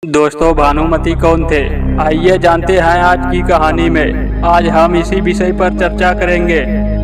दोस्तों, भानुमति कौन थे? आइए जानते हैं आज की कहानी में। आज हम इसी विषय पर चर्चा करेंगे।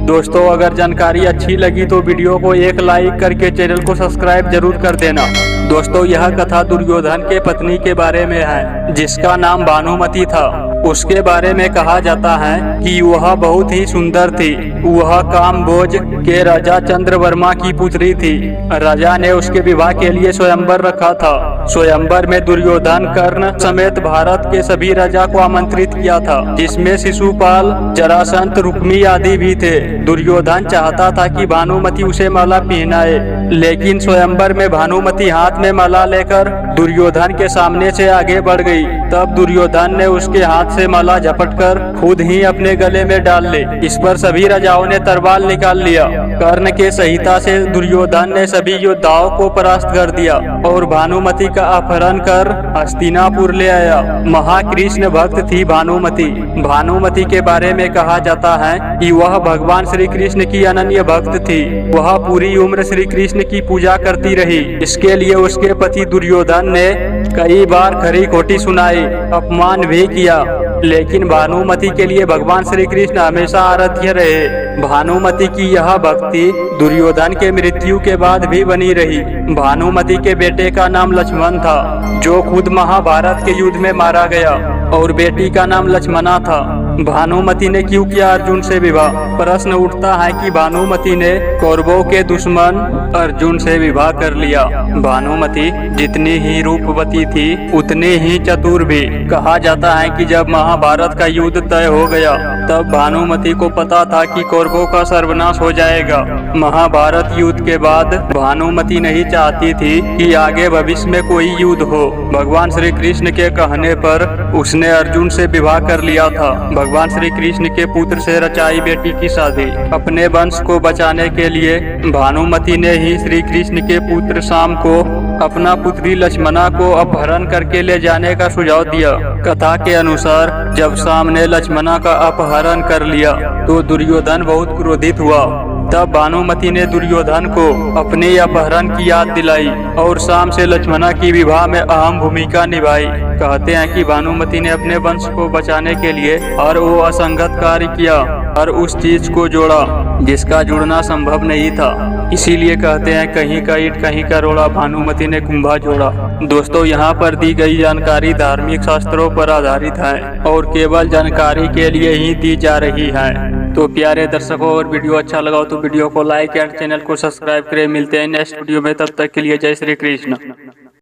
दोस्तों, अगर जानकारी अच्छी लगी तो वीडियो को एक लाइक करके चैनल को सब्सक्राइब जरूर कर देना। दोस्तों, यह कथा दुर्योधन के पत्नी के बारे में है, जिसका नाम भानुमति था। उसके बारे में कहा जाता है कि वह बहुत ही सुंदर थी। वह कामबोज के राजा चंद्रवर्मा की पुत्री थी। राजा ने उसके विवाह के लिए स्वयंवर रखा था। स्वयंवर में दुर्योधन, कर्ण समेत भारत के सभी राजा को आमंत्रित किया था, जिसमें शिशुपाल, जरासंध, रुक्मी आदि भी थे। दुर्योधन चाहता था कि भानुमति उसे माला पहनाए, लेकिन स्वयंवर में भानुमति हाथ में माला लेकर दुर्योधन के सामने से आगे बढ़ गई। तब दुर्योधन ने उसके हाथ से माला झपटकर खुद ही अपने गले में डाल ली। इस पर सभी राजाओं ने तलवार निकाल लिया। कर्ण के सहायता से दुर्योधन ने सभी योद्धाओं को परास्त कर दिया और भानुमति का अपहरण कर हस्तिनापुर ले आया। महाकृष्ण भक्त थी भानुमति। भानुमति के बारे में कहा जाता है कि वह भगवान श्री कृष्ण की अनन्य भक्त थी। वह पूरी उम्र श्री कृष्ण की पूजा करती रही। इसके लिए उसके पति दुर्योधन ने कई बार खरी खोटी सुनाई, अपमान भी किया, लेकिन भानुमति के लिए भगवान श्री कृष्ण हमेशा आराध्य रहे। भानुमति की यह भक्ति दुर्योधन के मृत्यु के बाद भी बनी रही। भानुमति के बेटे का नाम लक्ष्मण था, जो खुद महाभारत के युद्ध में मारा गया, और बेटी का नाम लक्ष्मणा था। भानुमति ने क्यों किया अर्जुन से विवाह? प्रश्न उठता है कि भानुमति ने कौरवों के दुश्मन अर्जुन से विवाह कर लिया। भानुमति जितनी ही रूपवती थी, उतनी ही चतुर भी। कहा जाता है कि जब महाभारत का युद्ध तय हो गया, तब भानुमति को पता था कि कौरवों का सर्वनाश हो जाएगा। महाभारत युद्ध के बाद भानुमति नहीं चाहती थी कि आगे भविष्य में कोई युद्ध हो। भगवान श्री कृष्ण के कहने पर उसने अर्जुन से विवाह कर लिया था। भगवान श्री कृष्ण के पुत्र से रचाई बेटी की शादी। अपने वंश को बचाने के लिए भानुमति ने ही श्री कृष्ण के पुत्र शाम को अपना पुत्री लक्ष्मणा को अपहरण करके ले जाने का सुझाव दिया। कथा के अनुसार जब शाम ने लक्ष्मणा का अपहरण कर लिया तो दुर्योधन बहुत क्रोधित हुआ। तब भानुमति ने दुर्योधन को अपने अपहरण की याद दिलाई और शाम से लक्ष्मणा की विवाह में अहम भूमिका निभाई। कहते हैं कि भानुमति ने अपने वंश को बचाने के लिए और वो असंगत कार्य किया और उस चीज को जोड़ा जिसका जुड़ना संभव नहीं था। इसीलिए कहते हैं कहीं का ईंट कहीं का रोड़ा, भानुमति ने कुंभा जोड़ा। दोस्तों, यहाँ पर दी गई जानकारी धार्मिक शास्त्रों पर आधारित है और केवल जानकारी के लिए ही दी जा रही है। तो प्यारे दर्शकों, और वीडियो अच्छा लगा तो वीडियो को लाइक एंड चैनल को सब्सक्राइब करें। मिलते हैं नेक्स्ट वीडियो में, तब तक के लिए जय श्री कृष्ण।